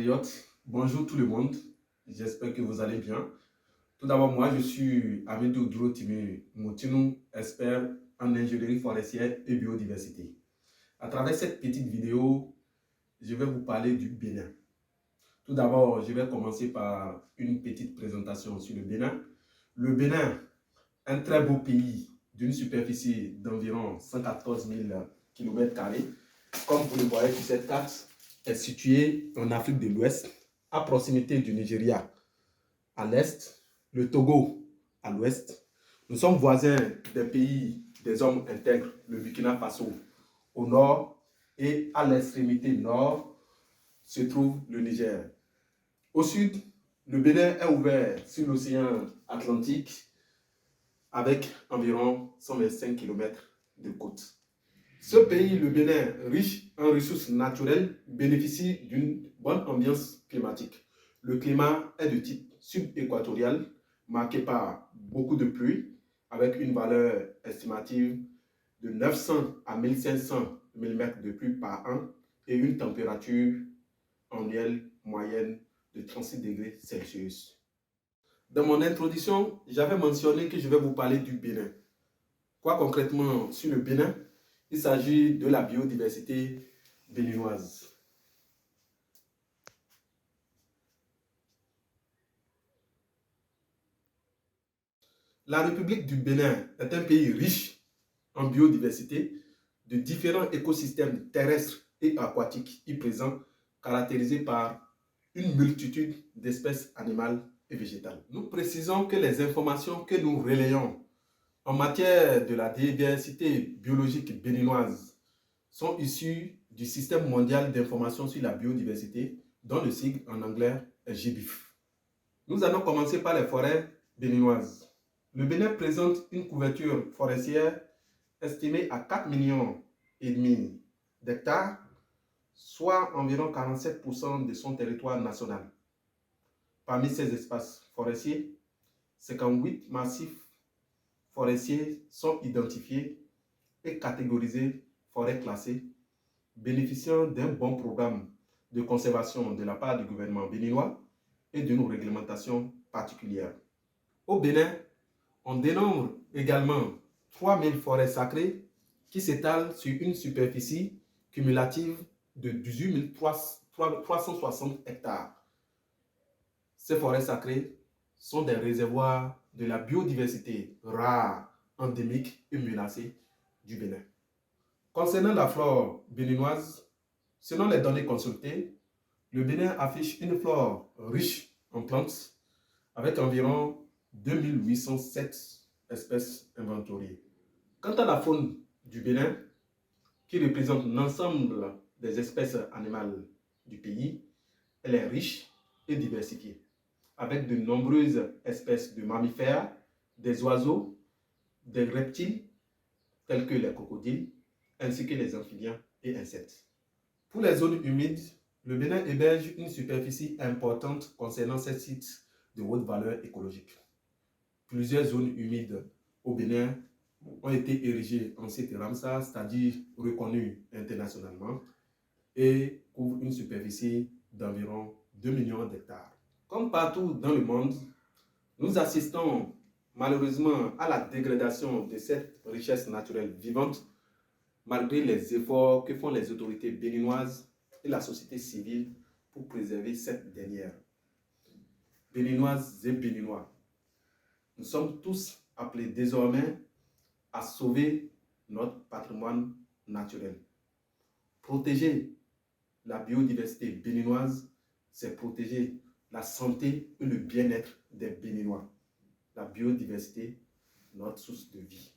compatriotes, bonjour tout le monde, j'espère que vous allez bien. Tout d'abord, moi je suis Amidou Duro-Timi Moutinou, expert en ingénierie forestière et biodiversité. À travers cette petite vidéo, je vais vous parler du Bénin. Tout d'abord, je vais commencer par une petite présentation sur le Bénin. Le Bénin, un très beau pays d'une superficie d'environ 114 000 km². Comme vous le voyez sur cette carte, est situé en Afrique de l'Ouest, à proximité du Nigeria à l'est, le Togo à l'ouest. Nous sommes voisins des pays des hommes intègres, le Burkina Faso au nord, et à l'extrémité nord se trouve le Niger. Au sud, le Bénin est ouvert sur l'océan Atlantique avec environ 125 km de côte. Ce pays, le Bénin, riche en ressources naturelles, bénéficie d'une bonne ambiance climatique. Le climat est de type sub-équatorial, marqué par beaucoup de pluie, avec une valeur estimative de 900 à 1500 mm de pluie par an et une température annuelle moyenne de 36 degrés Celsius. Dans mon introduction, j'avais mentionné que je vais vous parler du Bénin. Quoi concrètement sur le Bénin? Il s'agit de la biodiversité béninoise. La République du Bénin est un pays riche en biodiversité de différents écosystèmes terrestres et aquatiques y présents, caractérisés par une multitude d'espèces animales et végétales. Nous précisons que les informations que nous relayons en matière de la diversité biologique béninoise sont issues du Système mondial d'information sur la biodiversité, dont le sigle en anglais est GBIF. Nous allons commencer par les forêts béninoises. Le Bénin présente une couverture forestière estimée à 4,5 millions d'hectares, soit environ 47% de son territoire national. Parmi ces espaces forestiers, 58 massifs forestiers sont identifiés et catégorisés forêts classées, bénéficiant d'un bon programme de conservation de la part du gouvernement béninois et d'une réglementation particulière. Au Bénin, on dénombre également 3000 forêts sacrées qui s'étalent sur une superficie cumulative de 18 360 hectares. Ces forêts sacrées sont des réservoirs de la biodiversité rare, endémique et menacée du Bénin. Concernant la flore béninoise, selon les données consultées, le Bénin affiche une flore riche en plantes avec environ 2807 espèces inventoriées. Quant à la faune du Bénin, qui représente l'ensemble des espèces animales du pays, elle est riche et diversifiée, avec de nombreuses espèces de mammifères, des oiseaux, des reptiles tels que les crocodiles, ainsi que les amphibiens et insectes. Pour les zones humides, le Bénin héberge une superficie importante concernant ces sites de haute valeur écologique. Plusieurs zones humides au Bénin ont été érigées en sites Ramsar, c'est-à-dire reconnus internationalement, et couvrent une superficie d'environ 2 millions d'hectares. Comme partout dans le monde, nous assistons malheureusement à la dégradation de cette richesse naturelle vivante, malgré les efforts que font les autorités béninoises et la société civile pour préserver cette dernière. Béninoises et Béninois, nous sommes tous appelés désormais à sauver notre patrimoine naturel. Protéger la biodiversité béninoise, c'est protéger la santé et le bien-être des Béninois. La biodiversité, notre source de vie.